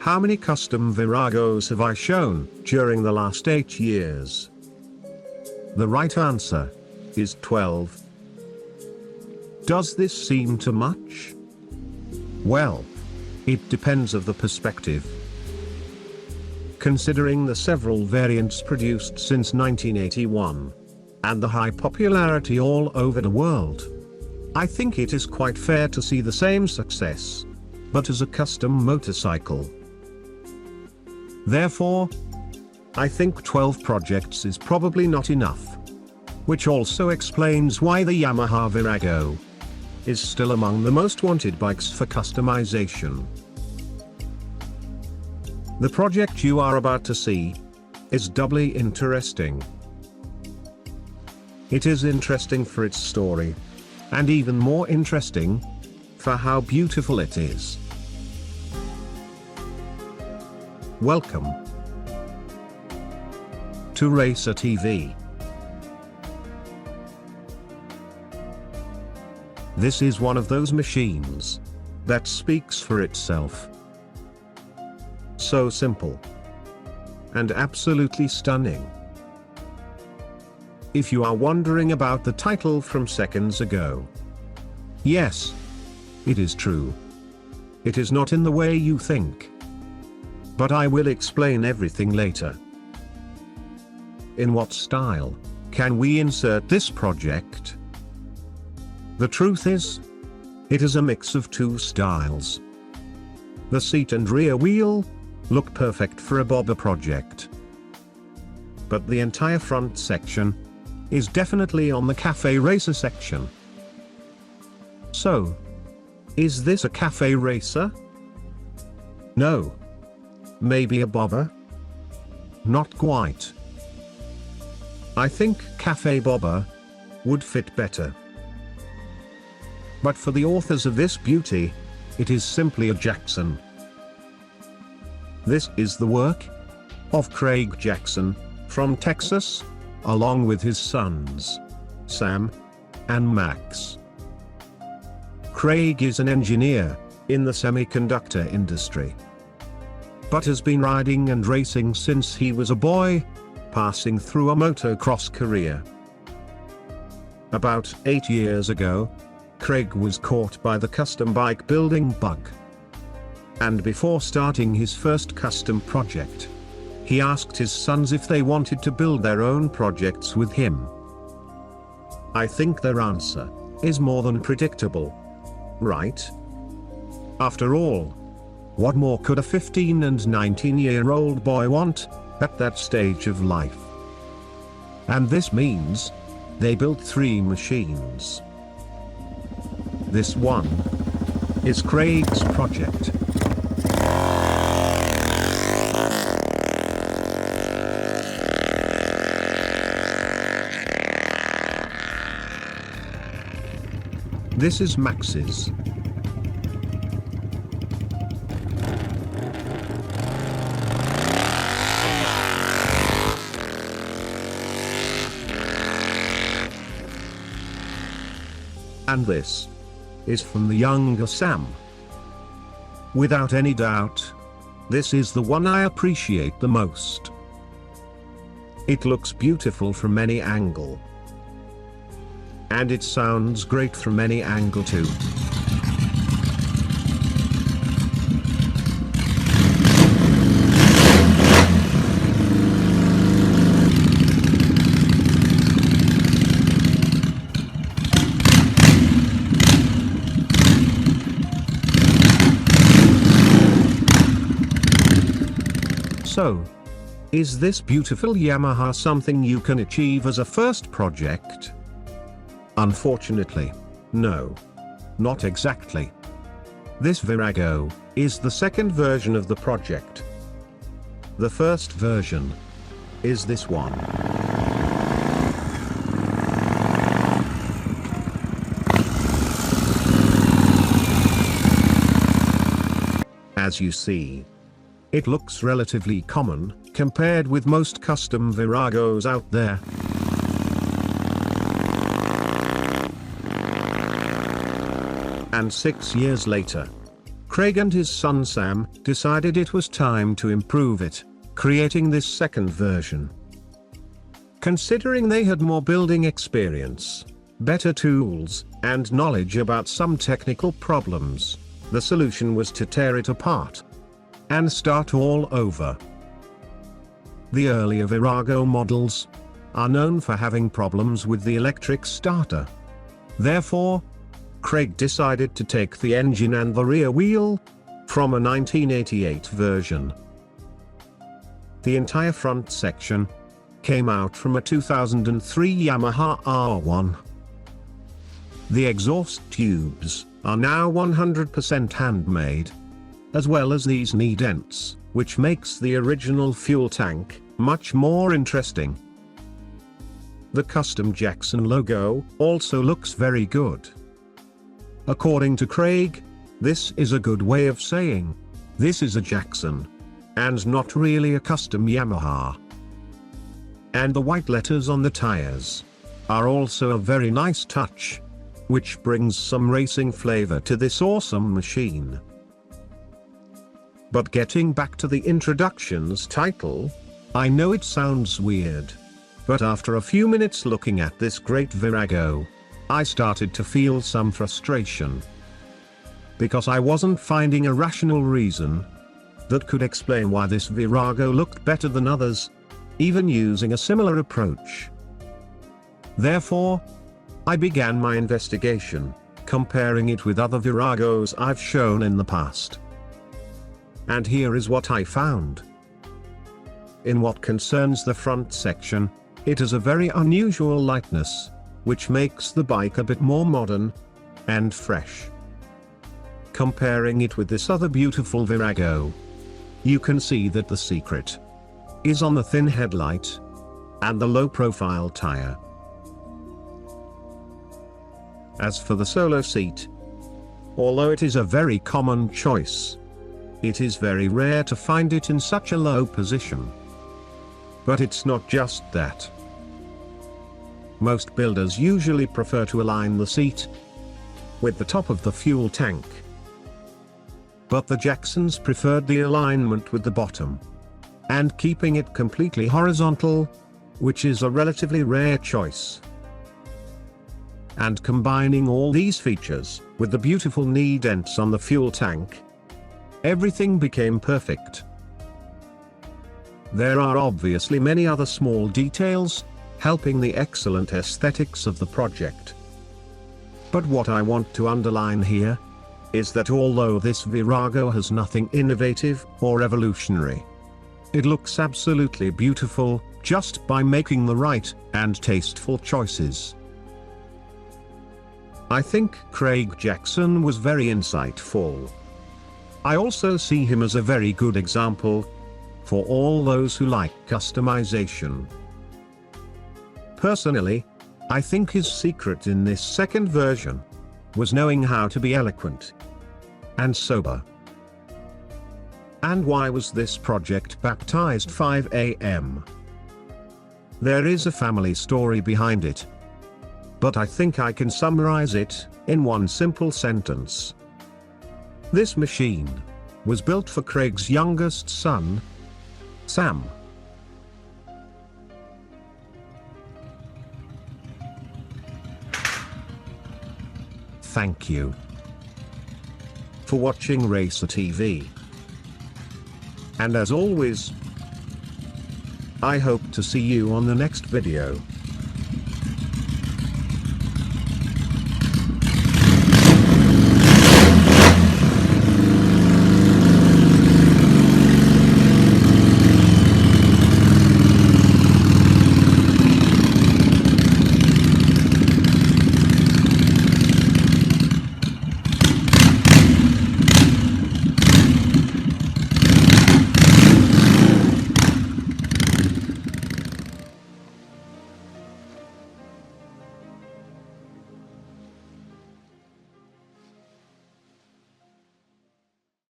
How many custom Viragos have I shown during the last 8 years? The right answer is 12. Does this seem too much? Well, it depends of the perspective. Considering the several variants produced since 1981, and the high popularity all over the world, I think it is quite fair to see the same success, but as a custom motorcycle. Therefore, I think 12 projects is probably not enough. Which also explains why the Yamaha Virago is still among the most wanted bikes for customization. The project you are about to see is doubly interesting. It is interesting for its story, and even more interesting for how beautiful it is. Welcome to Racer TV. This is one of those machines that speaks for itself. So simple and absolutely stunning. If you are wondering about the title from seconds ago, yes, it is true. It is not in the way you think. But I will explain everything later. In what style can we insert this project? The truth is, it is a mix of two styles. The seat and rear wheel look perfect for a bobber project. But the entire front section is definitely on the cafe racer section. So, is this a cafe racer? No. Maybe a bobber? Not quite. I think cafe bobber would fit better. But for the authors of this beauty, it is simply a Jackson. This is the work of Craig Jackson, from Texas, along with his sons, Sam and Max. Craig is an engineer in the semiconductor industry, but has been riding and racing since he was a boy, passing through a motocross career. About 8 years ago, Craig was caught by the custom bike building bug. And before starting his first custom project, he asked his sons if they wanted to build their own projects with him. I think their answer is more than predictable, right? After all, what more could a 15 and 19-year-old boy want at that stage of life? And this means they built 3 machines. This one is Craig's project. This is Max's. And this is from the younger Sam. Without any doubt, this is the one I appreciate the most. It looks beautiful from any angle. And it sounds great from any angle too. So, is this beautiful Yamaha something you can achieve as a first project? Unfortunately, no. Not exactly. This Virago is the second version of the project. The first version is this one. As you see, it looks relatively common compared with most custom Viragos out there. And 6 years later, Craig and his son Sam decided it was time to improve it, creating this second version. Considering they had more building experience, better tools, and knowledge about some technical problems, the solution was to tear it apart and start all over. The earlier Virago models are known for having problems with the electric starter. Therefore, Craig decided to take the engine and the rear wheel from a 1988 version. The entire front section came out from a 2003 Yamaha R1. The exhaust tubes are now 100% handmade, as well as these knee dents, which makes the original fuel tank much more interesting. The custom Jackson logo also looks very good. According to Craig, this is a good way of saying, this is a Jackson, and not really a custom Yamaha. And the white letters on the tires are also a very nice touch, which brings some racing flavor to this awesome machine. But getting back to the introduction's title, I know it sounds weird, but after a few minutes looking at this great Virago, I started to feel some frustration. Because I wasn't finding a rational reason that could explain why this Virago looked better than others, even using a similar approach. Therefore, I began my investigation, comparing it with other Viragos I've shown in the past. And here is what I found. In what concerns the front section, it has a very unusual lightness, which makes the bike a bit more modern and fresh. Comparing it with this other beautiful Virago, you can see that the secret is on the thin headlight and the low-profile tire. As for the solo seat, although it is a very common choice, it is very rare to find it in such a low position. But it's not just that. Most builders usually prefer to align the seat with the top of the fuel tank. But the Jacksons preferred the alignment with the bottom and keeping it completely horizontal, which is a relatively rare choice. And combining all these features with the beautiful knee dents on the fuel tank, everything became perfect. There are obviously many other small details helping the excellent aesthetics of the project. But what I want to underline here is that although this Virago has nothing innovative or revolutionary, it looks absolutely beautiful just by making the right and tasteful choices. I think Craig Jackson was very insightful. I also see him as a very good example for all those who like customization. Personally, I think his secret in this second version was knowing how to be eloquent and sober. And why was this project baptized 5 AM? There is a family story behind it, but I think I can summarize it in one simple sentence. This machine was built for Craig's youngest son, Sam. Thank you for watching Racer TV. And as always, I hope to see you on the next video.